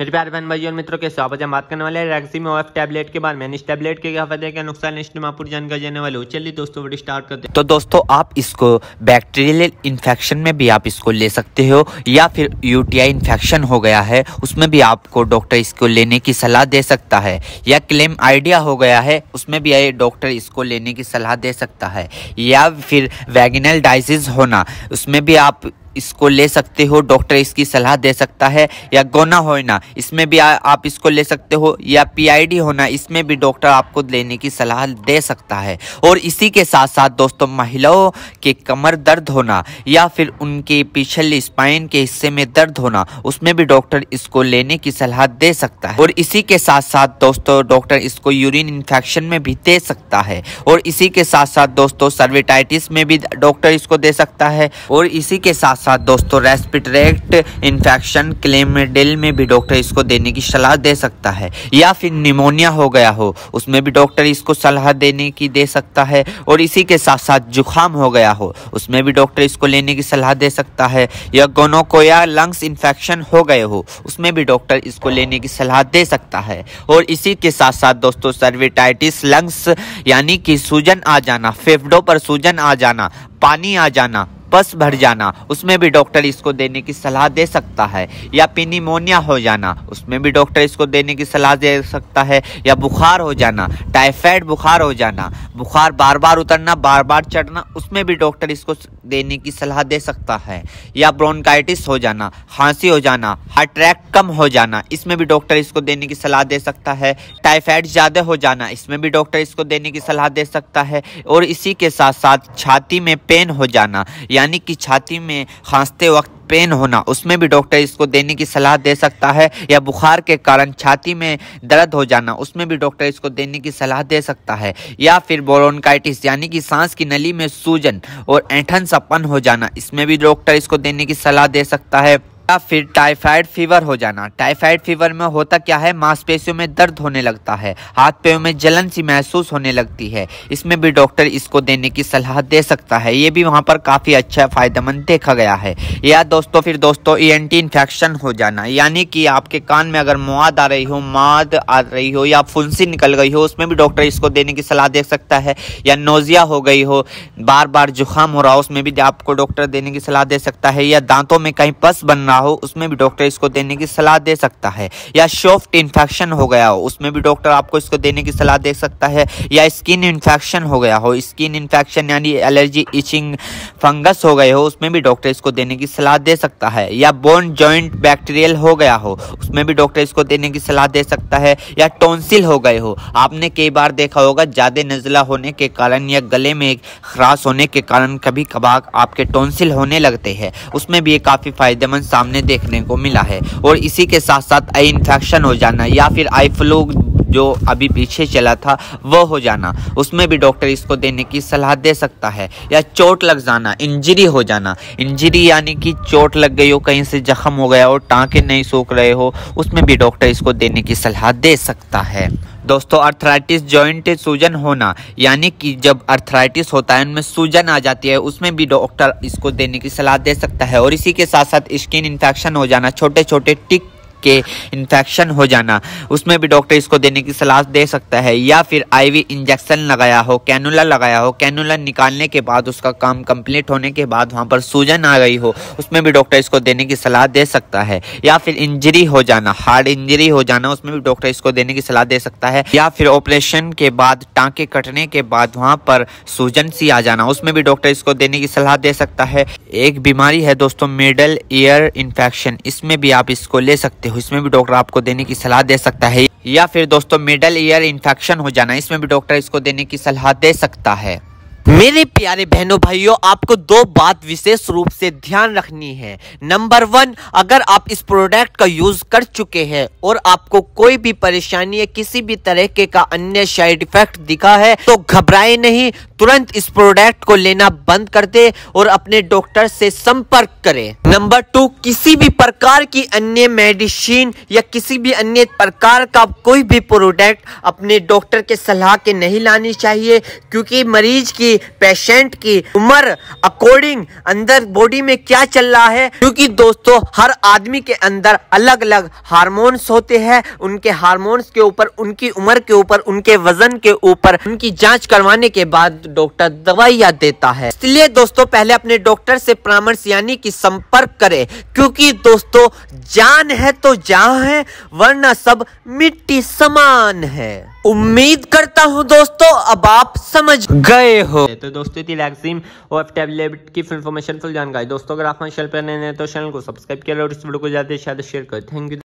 मेरे प्यारे बहन भाइयों और मित्रों के स्वागत है। बात करने वाले रैक्सिम OF टैबलेट के बारे में। इस टैबलेट के क्या फायदे क्या नुकसान मैं पूरी जानकारी देने वाले हूँ। चलिए दोस्तों वीडियो स्टार्ट करते हैं। तो दोस्तों आप इसको बैक्टीरियल इन्फेक्शन में भी आप इसको ले सकते हो, या फिर यूटीआई इन्फेक्शन हो गया है उसमें भी आपको डॉक्टर इसको लेने की सलाह दे सकता है, या क्लेम आइडिया हो गया है उसमें भी डॉक्टर इसको लेने की सलाह दे सकता है, या फिर वैगिनल डायसिस होना उसमें भी आप इसको ले सकते हो, डॉक्टर इसकी सलाह दे सकता है, या गोना होना इसमें भी आप इसको ले सकते हो, या पीआईडी होना इसमें भी डॉक्टर आपको लेने की सलाह दे सकता है। और इसी के साथ साथ दोस्तों महिलाओं के कमर दर्द होना या फिर उनके पिछले स्पाइन के हिस्से में दर्द होना उसमें भी डॉक्टर इसको लेने की सलाह दे सकता है। और इसी के साथ साथ दोस्तों डॉक्टर इसको यूरिन इन्फेक्शन में भी दे सकता है। और इसी के साथ साथ दोस्तों सर्विटाइटिस में भी डॉक्टर इसको दे सकता है। और इसी के साथ दोस्तों रेस्पिरेटरी इन्फेक्शन क्लेमिडियल में भी डॉक्टर इसको देने की सलाह दे सकता है, या फिर निमोनिया हो गया हो उसमें भी डॉक्टर इसको सलाह देने की दे सकता है। और इसी के साथ साथ जुखाम हो गया हो उसमें भी डॉक्टर इसको लेने की सलाह दे सकता है, या गोनोकोया लंग्स इन्फेक्शन हो गए हो उसमें भी डॉक्टर इसको लेने की सलाह दे सकता है। और इसी के साथ साथ दोस्तों सर्विटाइटिस लंग्स यानी कि सूजन आ जाना, फेफड़ों पर सूजन आ जाना, पानी आ जाना, पस भर जाना उसमें भी डॉक्टर इसको देने की सलाह दे सकता है, या निमोनिया हो जाना उसमें भी डॉक्टर इसको देने की सलाह दे सकता है, या बुखार हो जाना, टाइफाइड बुखार हो जाना, बुखार बार बार उतरना बार बार चढ़ना उसमें भी डॉक्टर इसको देने की सलाह दे सकता है, या ब्रोंकाइटिस हो जाना, खांसी हो जाना, हार्ट अटैक कम हो जाना इसमें भी डॉक्टर इसको देने की सलाह दे सकता है, टाइफाइड ज़्यादा हो जाना इसमें भी डॉक्टर इसको देने की सलाह दे सकता है। और इसी के साथ साथ छाती में पेन हो जाना यानी कि छाती में खांसते वक्त पेन होना उसमें भी डॉक्टर इसको देने की सलाह दे सकता है, या बुखार के कारण छाती में दर्द हो जाना उसमें भी डॉक्टर इसको देने की सलाह दे सकता है, या फिर ब्रोंकाइटिस यानी कि सांस की नली में सूजन और ऐंठन सपन हो जाना इसमें भी डॉक्टर इसको देने की सलाह दे सकता है, या फिर टाइफाइड फीवर हो जाना। टाइफाइड फीवर में होता क्या है, मांसपेशियों में दर्द होने लगता है, हाथ पैरों में जलन सी महसूस होने लगती है, इसमें भी डॉक्टर इसको देने की सलाह दे सकता है। ये भी वहाँ पर काफ़ी अच्छा फायदेमंद देखा गया है। या दोस्तों फिर दोस्तों ENT इन्फेक्शन हो जाना यानी कि आपके कान में अगर मुआद आ रही हो, माद आ रही हो, या फुंसी निकल गई हो उसमें भी डॉक्टर इसको देने की सलाह दे सकता है, या नोजिया हो गई हो, बार बार जुकाम हो रहा हो उसमें भी आपको डॉक्टर देने की सलाह दे सकता है, या दांतों में कहीं पस बन रहा हो उसमें भी डॉक्टर इसको देने की सलाह दे सकता है, या सॉफ्ट इन्फेक्शन हो गया हो उसमें भी डॉक्टर आपको इसको देने की सलाह दे सकता है, या स्किन इन्फेक्शन हो गया हो, स्किन इन्फेक्शन यानी एलर्जी इचिंग फंगस हो गए हो उसमें भी डॉक्टर इसको देने की सलाह दे सकता है, या बोन जॉइंट बैक्टीरियल हो गया हो उसमें भी डॉक्टर इसको देने की सलाह दे सकता है, या टॉन्सिल हो गए हो। आपने कई बार देखा होगा ज़्यादा नज़ला होने के कारण या गले में खराश होने के कारण कभी कभार आपके टॉन्सिल होने लगते हैं उसमें भी ये काफ़ी फायदेमंद सामने देखने को मिला है। और इसी के साथ साथ आई इन्फेक्शन हो जाना या फिर आई फ्लू जो अभी पीछे चला था वो हो जाना उसमें भी डॉक्टर इसको देने की सलाह दे सकता है, या चोट लग जाना, इंजरी हो जाना, इंजरी यानी कि चोट लग गई हो, कहीं से जख्म हो गया हो, टांके नहीं सूख रहे हो उसमें भी डॉक्टर इसको देने की सलाह दे सकता है। दोस्तों अर्थराइटिस जॉइंट सूजन होना यानी कि जब अर्थराइटिस होता है उनमें सूजन आ जाती है उसमें भी डॉक्टर इसको देने की सलाह दे सकता है। और इसी के साथ साथ स्किन इन्फेक्शन हो जाना, छोटे छोटे टिक के इन्फेक्शन हो जाना उसमें भी डॉक्टर इसको देने की सलाह दे सकता है, या फिर आईवी इंजेक्शन लगाया हो, कैनुला लगाया हो, कैनुला निकालने के बाद उसका काम कंप्लीट होने के बाद वहां पर सूजन आ गई हो उसमें भी डॉक्टर इसको देने की सलाह दे सकता है, या फिर इंजरी हो जाना, हार्ड इंजरी हो जाना उसमें भी डॉक्टर इसको देने की सलाह दे सकता है, या फिर ऑपरेशन के बाद टांके कटने के बाद वहां पर सूजन सी आ जाना उसमें भी डॉक्टर इसको देने की सलाह दे सकता है। एक बीमारी है दोस्तों मिडल ईयर इन्फेक्शन, इसमें भी आप इसको ले सकते हो, इसमें भी डॉक्टर आपको देने की सलाह दे सकता है। या फिर दोस्तों मिडल ईयर इन्फेक्शन हो जाना इसमें भी डॉक्टर इसको देने की सलाह दे सकता है। मेरे प्यारे बहनों भाइयों आपको दो बात विशेष रूप से ध्यान रखनी है। नंबर 1, अगर आप इस प्रोडक्ट का यूज कर चुके हैं और आपको कोई भी परेशानी या किसी भी तरह के का अन्य साइड इफेक्ट दिखा है तो घबराए नहीं, तुरंत इस प्रोडक्ट को लेना बंद कर दे और अपने डॉक्टर से संपर्क करें। नंबर 2, किसी भी प्रकार की अन्य मेडिसिन या किसी भी अन्य प्रकार का कोई भी प्रोडक्ट अपने डॉक्टर के सलाह के नहीं लानी चाहिए, क्योंकि मरीज की, पेशेंट की उम्र अकॉर्डिंग अंदर बॉडी में क्या चल रहा है, क्योंकि दोस्तों हर आदमी के अंदर अलग अलग हार्मोन्स होते हैं। उनके हार्मोन्स के ऊपर, उनकी उम्र के ऊपर, उनके वजन के ऊपर, उनकी जांच करवाने के बाद डॉक्टर दवाइयां देता है। इसलिए दोस्तों पहले अपने डॉक्टर से परामर्श यानी कि संपर्क करें, क्योंकि दोस्तों जान है तो जहां है, वरना सब मिट्टी समान है। उम्मीद करता हूं दोस्तों अब आप समझ गए हो। तो दोस्तों थी वैक्सीन और टैबलेट की इन्फॉर्मेशन फुल जानकारी। दोस्तों अगर आप हमारे चैनल पर नए हैं तो चैनल को सब्सक्राइब किया और इस वीडियो को ज्यादा से ज्यादा शेयर करें। Thank you.